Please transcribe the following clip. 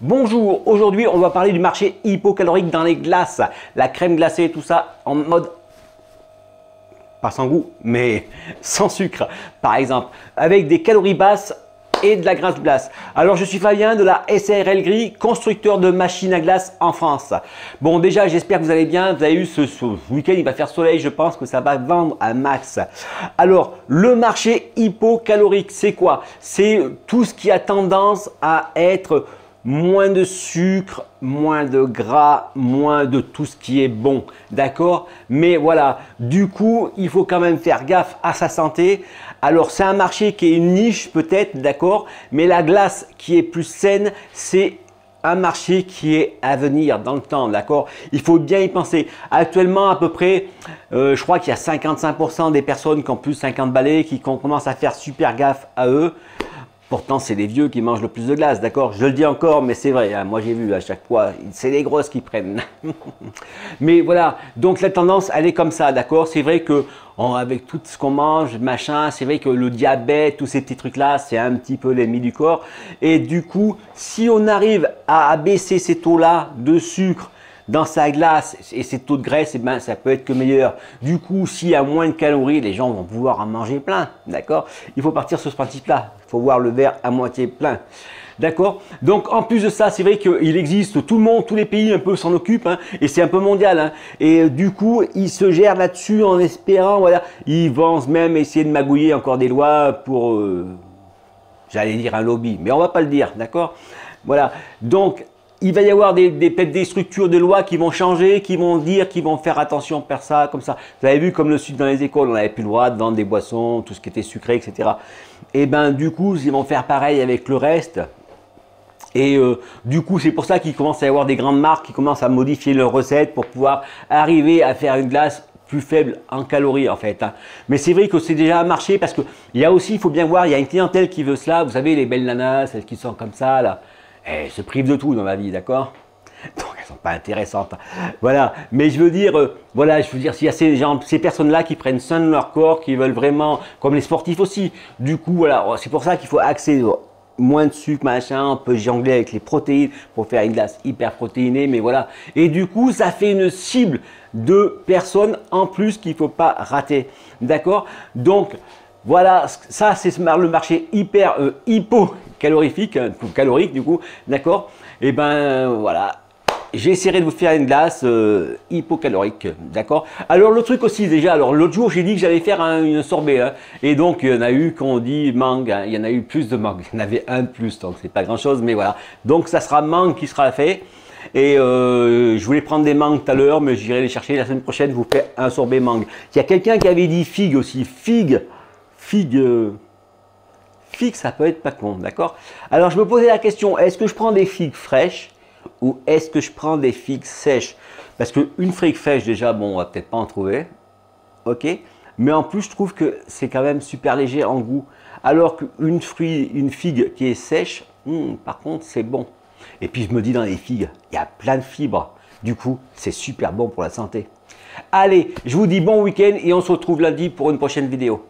Bonjour, aujourd'hui on va parler du marché hypocalorique dans les glaces, la crème glacée, tout ça en mode pas sans goût mais sans sucre par exemple, avec des calories basses et de la graisse glace. Alors je suis Fabien de la SARL Gris, constructeur de machines à glace en France. Bon déjà j'espère que vous allez bien, vous avez eu ce week-end, il va faire soleil, je pense que ça va vendre un max. Alors le marché hypocalorique c'est quoi? C'est tout ce qui a tendance à être moins de sucre, moins de gras, moins de tout ce qui est bon, d'accord? Mais voilà, du coup, il faut quand même faire gaffe à sa santé. Alors, c'est un marché qui est une niche peut-être, d'accord? Mais la glace qui est plus saine, c'est un marché qui est à venir dans le temps, d'accord? Il faut bien y penser. Actuellement, à peu près, je crois qu'il y a 55% des personnes qui ont plus de 50 balais qui commencent à faire super gaffe à eux. Pourtant, c'est les vieux qui mangent le plus de glace, d'accord? Je le dis encore, mais c'est vrai, hein, moi j'ai vu à chaque fois, c'est les grosses qui prennent. Mais voilà, donc la tendance, elle est comme ça, d'accord? C'est vrai que avec tout ce qu'on mange, machin, c'est vrai que le diabète, tous ces petits trucs-là, c'est un petit peu l'ennemi du corps. Et du coup, si on arrive à abaisser ces taux-là de sucre dans sa glace et ses taux de graisse, eh ben, ça peut être que meilleur. Du coup, s'il y a moins de calories, les gens vont pouvoir en manger plein. D'accord? Il faut partir sur ce principe-là. Il faut voir le verre à moitié plein. D'accord? Donc, en plus de ça, c'est vrai qu'il existe, tout le monde, tous les pays un peu s'en occupent, hein, et c'est un peu mondial. Hein, et du coup, ils se gèrent là-dessus en espérant, voilà, ils vont même essayer de magouiller encore des lois pour, j'allais dire un lobby, mais on va pas le dire, d'accord? Voilà. Donc, il va y avoir peut-être des structures de loi qui vont changer, qui vont dire, qui vont faire attention, faire ça, comme ça. Vous avez vu comme le sud dans les écoles, on n'avait plus le droit de vendre des boissons, tout ce qui était sucré, etc. Et ben du coup, ils vont faire pareil avec le reste. Et du coup, c'est pour ça qu'il commence à y avoir des grandes marques qui commencent à modifier leurs recettes pour pouvoir arriver à faire une glace plus faible en calories en fait. Hein. Mais c'est vrai que c'est déjà un marché parce qu'il y a aussi, il faut bien voir, il y a une clientèle qui veut cela. Vous savez, les belles nanas, celles qui sont comme ça là. Elles se privent de tout dans la vie, d'accord? Donc elles sont pas intéressantes. Voilà, mais je veux dire, voilà, je veux dire, s'il y a ces personnes-là qui prennent soin de leur corps, qui veulent vraiment, comme les sportifs aussi. Du coup, voilà, c'est pour ça qu'il faut axer moins de sucre, machin. On peut jongler avec les protéines pour faire une glace hyper protéinée, mais voilà. Et du coup, ça fait une cible de personnes en plus qu'il faut pas rater, d'accord? Donc voilà, ça c'est le marché hypocalorifique, calorique du coup, d'accord? Et ben voilà, j'essaierai de vous faire une glace hypocalorique, d'accord? Alors le truc aussi déjà, alors l'autre jour j'ai dit que j'allais faire une sorbet, hein, et donc il y en a eu qu'on dit mangue, hein, il y en a eu plus de mangue, il y en avait un de plus, donc c'est pas grand chose, mais voilà. Donc ça sera mangue qui sera fait. Et je voulais prendre des mangues tout à l'heure, mais j'irai les chercher la semaine prochaine, je vous fais un sorbet mangue. Il y a quelqu'un qui avait dit figue aussi, figue, ça peut être pas con, d'accord? Alors je me posais la question, est-ce que je prends des figues fraîches ou est-ce que je prends des figues sèches? Parce qu'une figue fraîche déjà, bon, on va peut-être pas en trouver, ok? Mais en plus, je trouve que c'est quand même super léger en goût. Alors qu'une figue qui est sèche, par contre, c'est bon. Et puis je me dis dans les figues, il y a plein de fibres. Du coup, c'est super bon pour la santé. Allez, je vous dis bon week-end et on se retrouve lundi pour une prochaine vidéo.